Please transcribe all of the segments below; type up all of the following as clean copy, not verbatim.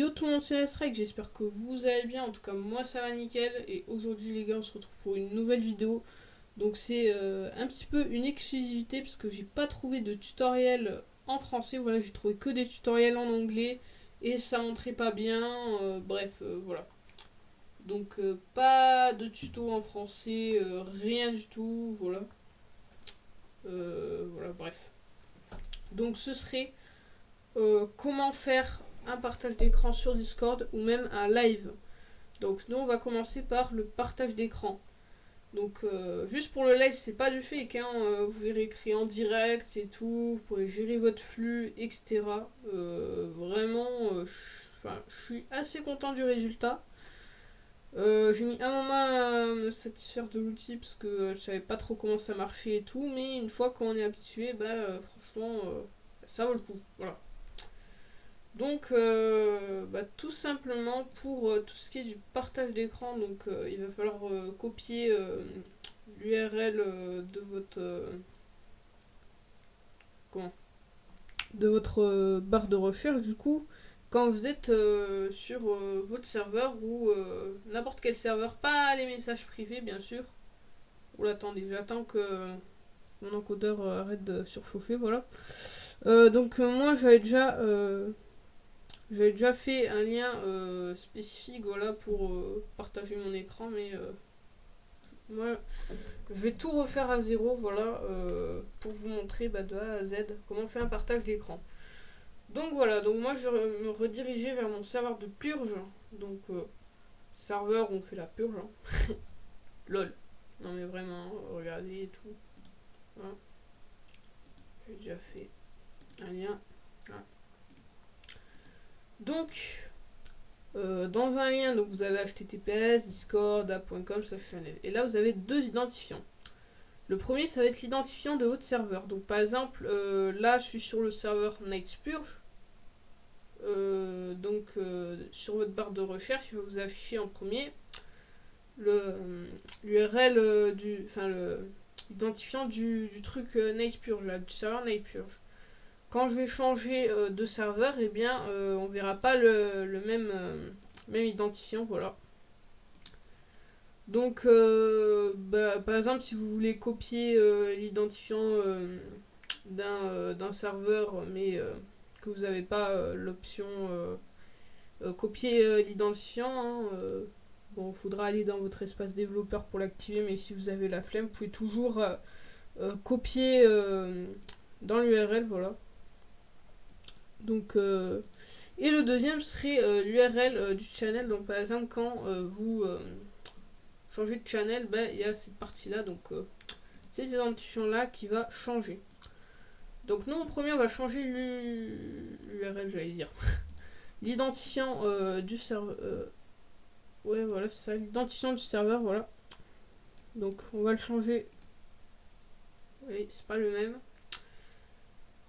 Yo tout le monde, c'est Strike, j'espère que vous allez bien, en tout cas moi ça va nickel, et aujourd'hui les gars on se retrouve pour une nouvelle vidéo. Donc c'est un petit peu une exclusivité parce que j'ai pas trouvé de tutoriel en français, voilà, j'ai trouvé que des tutoriels en anglais et ça montrait pas bien, voilà. Donc pas de tuto en français, rien du tout, voilà. Voilà, bref. Donc ce serait comment faire un partage d'écran sur Discord ou même un live. Donc nous on va commencer par le partage d'écran. Donc juste pour le live c'est pas du fake, hein, vous verrez créer en direct et tout, vous pourrez gérer votre flux, etc. Vraiment, je suis assez content du résultat. J'ai mis un moment à me satisfaire de l'outil parce que je savais pas trop comment ça marchait et tout, mais une fois qu'on est habitué, franchement ça vaut le coup. Voilà. Donc, tout simplement pour tout ce qui est du partage d'écran, donc il va falloir copier l'URL de votre comment de votre barre de recherche du coup quand vous êtes sur votre serveur ou n'importe quel serveur, pas les messages privés bien sûr. Oula, attendez, j'attends que mon encodeur arrête de surchauffer, voilà. Moi j'avais déjà fait un lien spécifique, voilà, pour partager mon écran, mais moi je vais tout refaire à zéro, voilà, pour vous montrer de A à Z comment on fait un partage d'écran. Donc voilà, donc moi je vais me rediriger vers mon serveur de purge. Donc serveur où on fait la purge, hein. Lol. Non mais vraiment, regardez et tout. Voilà. J'ai déjà fait un lien. Voilà. Donc dans un lien, donc vous avez https discord.com/channel. Et là vous avez deux identifiants. Le premier, ça va être l'identifiant de votre serveur. Donc par exemple, là je suis sur le serveur Nightspurge. Sur votre barre de recherche, il va vous afficher en premier l'URL l'identifiant du truc Nightspurge, là, du serveur Nightspurge. Quand je vais changer de serveur, eh bien, on verra pas le même identifiant, voilà. Donc, par exemple, si vous voulez copier l'identifiant d'un serveur, mais que vous n'avez pas l'option copier l'identifiant, hein, bon, il faudra aller dans votre espace développeur pour l'activer, mais si vous avez la flemme, vous pouvez toujours copier dans l'URL, voilà. Donc, et le deuxième serait l'URL du channel. Donc, par exemple, quand vous changez de channel, il y a cette partie-là, donc c'est cette identifiant-là qui va changer. Donc, nous, en premier, on va changer l'URL, j'allais dire. L'identifiant du serveur. Ouais, voilà, c'est ça, l'identifiant du serveur, voilà. Donc, on va le changer. Oui, c'est pas le même.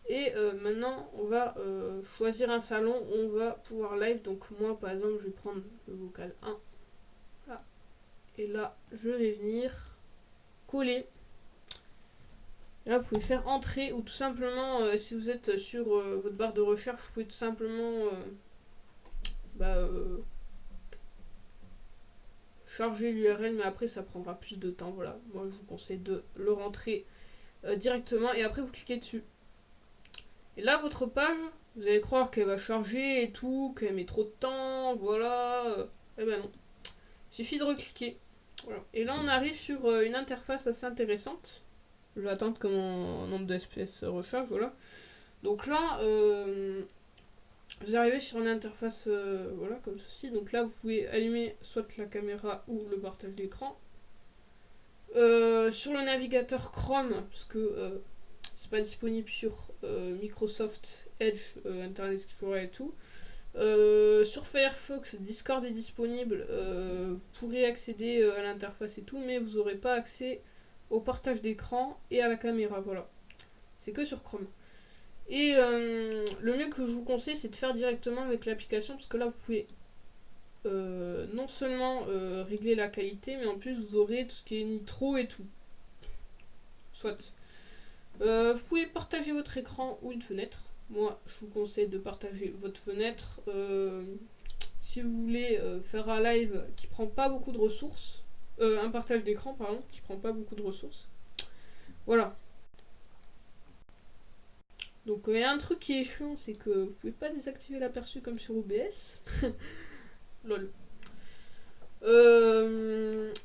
Et maintenant, on va choisir un salon où on va pouvoir live. Donc, moi, par exemple, je vais prendre le vocal 1. Là. Et là, je vais venir coller. Et là, vous pouvez faire entrer ou tout simplement, si vous êtes sur votre barre de recherche, vous pouvez tout simplement charger l'URL, mais après, ça prendra plus de temps. Voilà, moi, je vous conseille de le rentrer directement et après, vous cliquez dessus. Et là, votre page, vous allez croire qu'elle va charger et tout, qu'elle met trop de temps, voilà. Eh ben non. Il suffit de recliquer. Voilà. Et là, on arrive sur une interface assez intéressante. Je vais attendre que mon nombre de FPS recharge, voilà. Donc là, vous arrivez sur une interface, voilà, comme ceci. Donc là, vous pouvez allumer soit la caméra ou le partage d'écran. Sur le navigateur Chrome, parce que c'est pas disponible sur Microsoft Edge, Internet Explorer et tout. Sur Firefox, Discord est disponible. Vous pourrez accéder à l'interface et tout, mais vous n'aurez pas accès au partage d'écran et à la caméra. Voilà. C'est que sur Chrome. Et le mieux que je vous conseille, c'est de faire directement avec l'application, parce que là, vous pouvez non seulement régler la qualité, mais en plus, vous aurez tout ce qui est nitro et tout. Soit. Vous pouvez partager votre écran ou une fenêtre. Moi, je vous conseille de partager votre fenêtre. si vous voulez faire un live qui prend pas beaucoup de ressources, un partage d'écran, pardon, qui prend pas beaucoup de ressources. Voilà. Donc il y a un truc qui est chiant, c'est que vous pouvez pas désactiver l'aperçu comme sur OBS. Lol.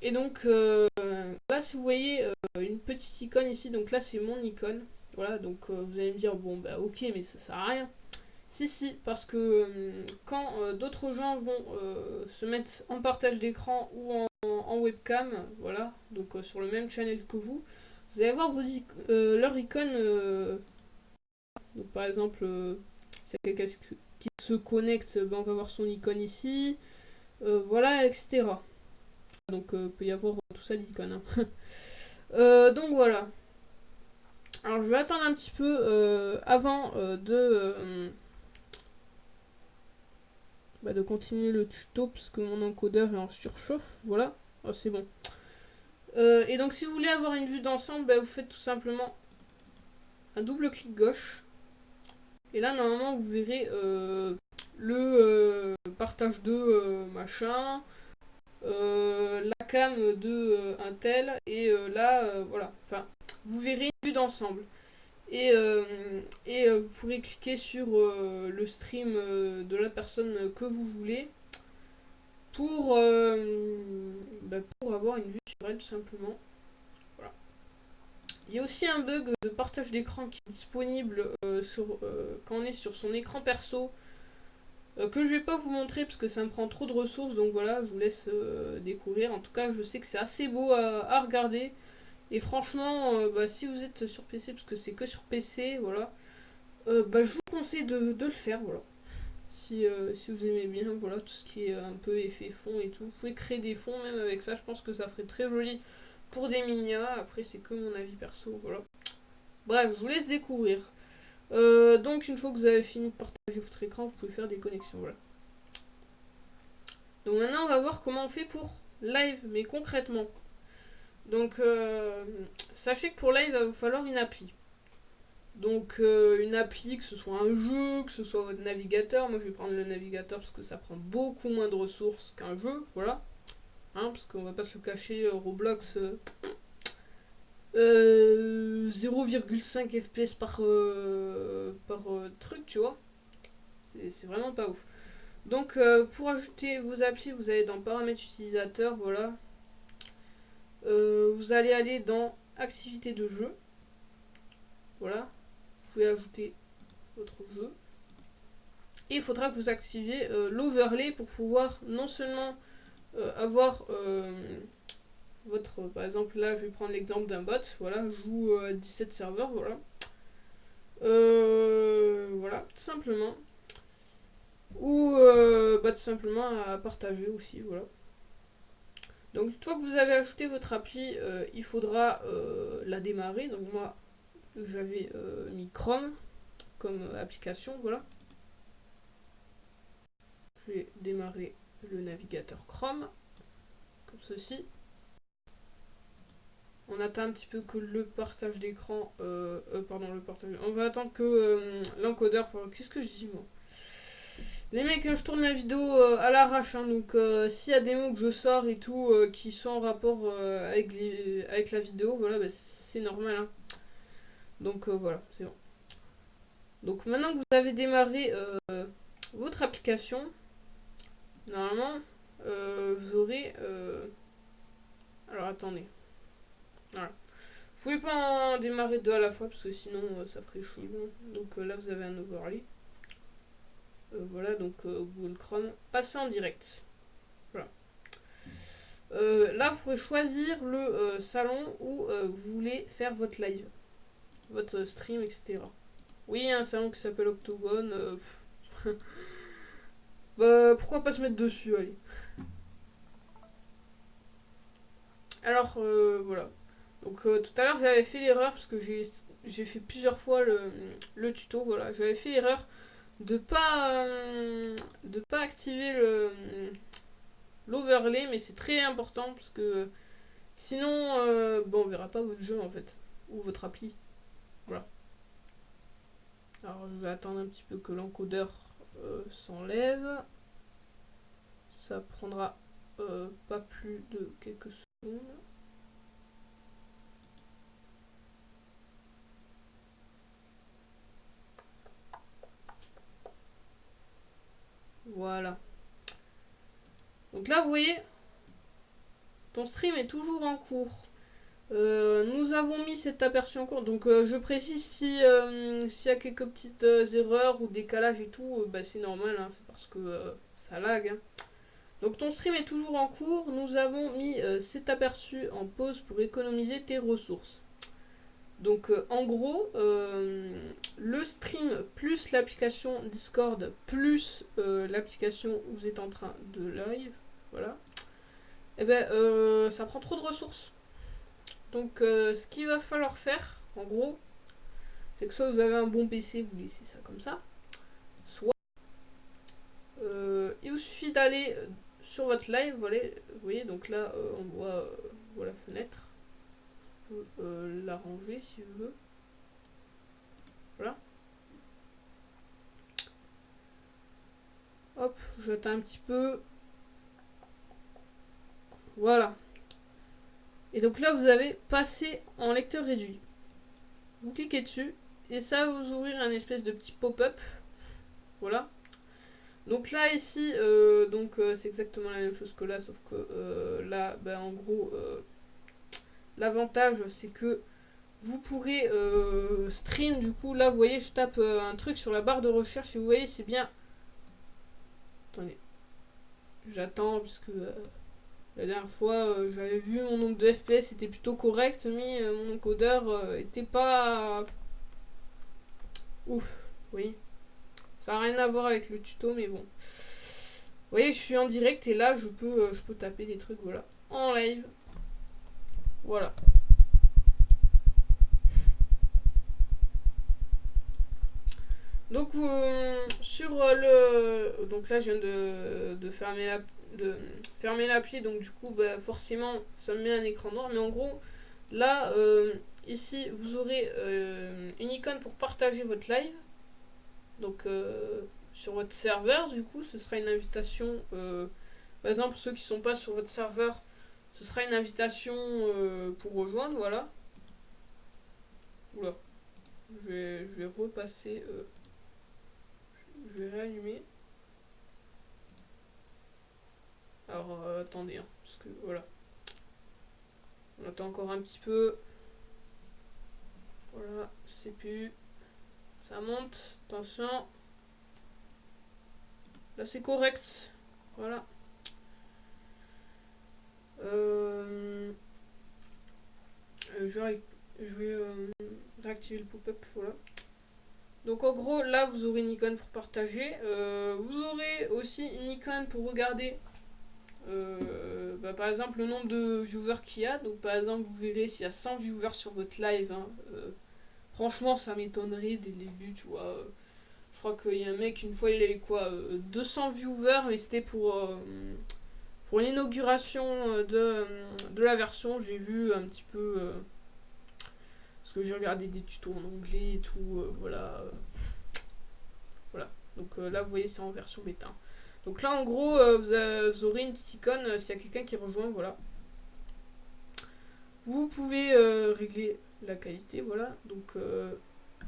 Et donc là, si vous voyez une petite icône ici, donc là c'est mon icône. Voilà, donc vous allez me dire, bon bah ok, mais ça sert à rien. Si, parce que quand d'autres gens vont se mettre en partage d'écran ou en webcam, voilà, donc sur le même channel que vous allez voir leur icône. Donc par exemple, si quelqu'un qui se connecte, ben, on va voir son icône ici, voilà, etc. Donc il peut y avoir tout ça d'icônes. Hein. Donc voilà. Alors je vais attendre un petit peu avant de continuer le tuto parce que mon encodeur est en surchauffe. Voilà. Oh, c'est bon. Et donc si vous voulez avoir une vue d'ensemble, bah, vous faites tout simplement un double clic gauche. Et là normalement vous verrez le partage de machin, la cam de un tel, et là voilà. Enfin, vous verrez une vue d'ensemble. Et vous pourrez cliquer sur le stream de la personne que vous voulez pour avoir une vue sur elle tout simplement. Voilà. Il y a aussi un bug de partage d'écran qui est disponible quand on est sur son écran perso que je vais pas vous montrer parce que ça me prend trop de ressources, donc voilà, je vous laisse découvrir. En tout cas, je sais que c'est assez beau à regarder. Et franchement, si vous êtes sur PC, parce que c'est que sur PC, voilà, je vous conseille de le faire, voilà. Si vous aimez bien, voilà, tout ce qui est un peu effet fond et tout. Vous pouvez créer des fonds même avec ça, je pense que ça ferait très joli pour des minas. Après, c'est que mon avis perso, voilà. Bref, je vous laisse découvrir. Donc, une fois que vous avez fini de partager votre écran, vous pouvez faire des connexions, voilà. Donc maintenant, on va voir comment on fait pour live, mais concrètement. Donc, sachez que pour live, il va vous falloir une appli. Donc une appli, que ce soit un jeu, que ce soit votre navigateur. Moi je vais prendre le navigateur parce que ça prend beaucoup moins de ressources qu'un jeu, voilà. Hein, parce qu'on va pas se cacher, Roblox 0,5 FPS par truc, tu vois. C'est vraiment pas ouf. Donc pour ajouter vos applis, vous allez dans paramètres utilisateurs, voilà. Vous allez aller dans activité de jeu. Voilà. Vous pouvez ajouter votre jeu. Et il faudra que vous activiez l'overlay pour pouvoir non seulement avoir votre... Par exemple, là, je vais prendre l'exemple d'un bot. Voilà, je joue à 17 serveurs, voilà. Voilà, tout simplement. Ou tout simplement à partager aussi, voilà. Donc, une fois que vous avez ajouté votre appli, il faudra la démarrer. Donc, moi, j'avais mis Chrome comme application, voilà. Je vais démarrer le navigateur Chrome, comme ceci. On attend un petit peu que le partage d'écran... le partage... On va attendre que l'encodeur... Qu'est-ce que je dis, moi? Les mecs, je tourne la vidéo à l'arrache, hein, donc s'il y a des mots que je sors et tout qui sont en rapport avec la vidéo, voilà, c'est normal. Hein. Donc voilà, c'est bon. Donc maintenant que vous avez démarré votre application, normalement, vous aurez... Alors attendez. Voilà. Vous pouvez pas en démarrer deux à la fois parce que sinon ça ferait chelou. Donc là vous avez un overlay. Voilà, donc Google Chrome. Passez en direct. Voilà. Là vous pouvez choisir le salon où vous voulez faire votre live, votre stream, etc. Oui, un salon qui s'appelle Octogone. Pourquoi pas se mettre dessus, allez. Alors voilà. Donc tout à l'heure j'avais fait l'erreur parce que j'ai fait plusieurs fois le tuto, voilà. J'avais fait l'erreur de pas activer l'overlay, mais c'est très important parce que sinon on verra pas votre jeu en fait ou votre appli. Voilà. Alors je vais attendre un petit peu que l'encodeur s'enlève. Ça prendra pas plus de quelques secondes. Voilà. Donc là, vous voyez, ton stream est toujours en cours. Nous avons mis cet aperçu en cours. Donc je précise si s'il y a quelques petites erreurs ou décalages et tout, bah, c'est normal, hein, c'est parce que ça lag. Hein. Donc ton stream est toujours en cours. Nous avons mis cet aperçu en pause pour économiser tes ressources. Donc en gros, le stream plus l'application Discord plus l'application où vous êtes en train de live, voilà, et ben ça prend trop de ressources. Donc ce qu'il va falloir faire, en gros, c'est que soit vous avez un bon PC, vous laissez ça comme ça, soit il vous suffit d'aller sur votre live, voilà, vous voyez, donc là on voit la fenêtre. Je peux la ranger si je veux. Voilà. Hop, je vais un petit peu. Voilà. Et donc là, vous avez passé en lecteur réduit. Vous cliquez dessus et ça va vous ouvrir un espèce de petit pop-up. Voilà. Donc là, ici, c'est exactement la même chose que là, sauf que là, ben, en gros, l'avantage, c'est que vous pourrez stream, du coup, là, vous voyez, je tape un truc sur la barre de recherche et vous voyez, c'est bien. Attendez. J'attends, parce que la dernière fois, j'avais vu mon nombre de FPS, c'était plutôt correct, mais mon encodeur était pas ouf, oui. Ça n'a rien à voir avec le tuto, mais bon. Vous voyez, je suis en direct et là, je peux taper des trucs, voilà, en live. Voilà. Donc, sur le... Donc là, je viens de fermer l'appli, donc du coup, bah, forcément, ça me met un écran noir. Mais en gros, là, ici, vous aurez une icône pour partager votre live. Donc, sur votre serveur, du coup, ce sera une invitation. Par exemple, pour ceux qui ne sont pas sur votre serveur, ce sera une invitation pour rejoindre, voilà. Oula. Je vais repasser... je vais réallumer. Alors, attendez, hein, parce que, voilà. On attend encore un petit peu. Voilà, CPU. Ça monte, attention. Là, c'est correct. Voilà. Je vais réactiver le pop-up, voilà. Donc en gros, là, vous aurez une icône pour partager. Vous aurez aussi une icône pour regarder, par exemple, le nombre de viewers qu'il y a. Donc par exemple, vous verrez s'il y a 100 viewers sur votre live. Hein, franchement, ça m'étonnerait dès le début, tu vois. Je crois qu'il y a un mec, une fois, il avait quoi 200 viewers, mais c'était pour l'inauguration de la version. J'ai vu un petit peu... parce que j'ai regardé des tutos en anglais et tout, voilà. Voilà. Donc là, vous voyez, c'est en version bêta. Donc là, en gros, vous aurez une petite icône s'il y a quelqu'un qui rejoint, voilà. Vous pouvez régler la qualité, voilà. Donc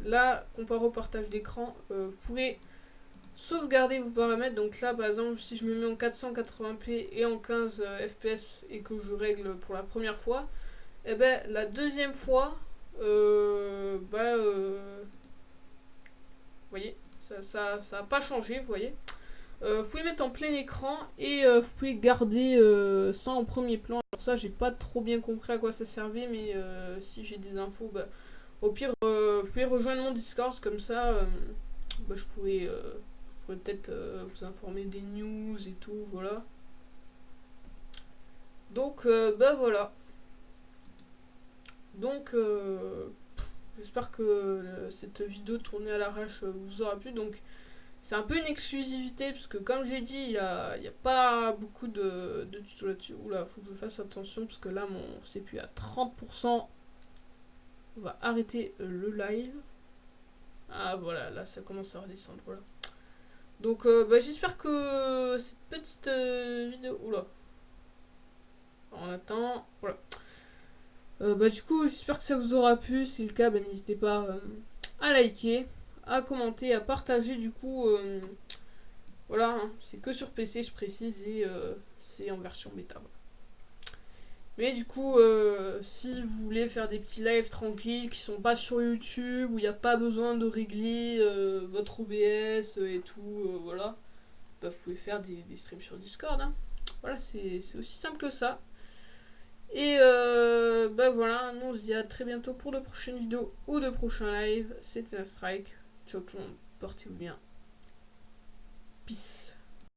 là, comparé au partage d'écran, vous pourrez sauvegarder vos paramètres. Donc là, par exemple, si je me mets en 480p et en 15 fps et que je règle pour la première fois, et ben la deuxième fois, vous voyez, ça a pas changé, vous voyez. Vous pouvez mettre en plein écran et vous pouvez garder ça en premier plan. Alors ça, j'ai pas trop bien compris à quoi ça servait, mais si j'ai des infos, bah, au pire, vous pouvez rejoindre mon Discord, comme ça, je pourrais peut-être vous informer des news et tout, voilà. Donc, voilà. Donc, j'espère que cette vidéo tournée à l'arrache vous aura plu. Donc, c'est un peu une exclusivité, parce que comme j'ai dit, il n'y a pas beaucoup de tutos là-dessus. Oula, faut que je fasse attention, parce que là, mon CPU à 30%. On va arrêter le live. Ah, voilà, là, ça commence à redescendre, voilà. Donc j'espère que cette petite vidéo... Oula. On attend. Voilà. Du coup, j'espère que ça vous aura plu. Si c'est le cas, n'hésitez pas à liker, à commenter, à partager. Du coup, voilà, hein, c'est que sur PC, je précise, et c'est en version bêta. Mais du coup, si vous voulez faire des petits lives tranquilles qui sont pas sur YouTube, où il n'y a pas besoin de régler votre OBS et tout, voilà, vous pouvez faire des streams sur Discord. Hein. Voilà, c'est aussi simple que ça. Et voilà, nous on se dit à très bientôt pour de prochaines vidéos ou de prochains lives. C'était un strike. Ciao tout le monde, portez-vous bien. Peace.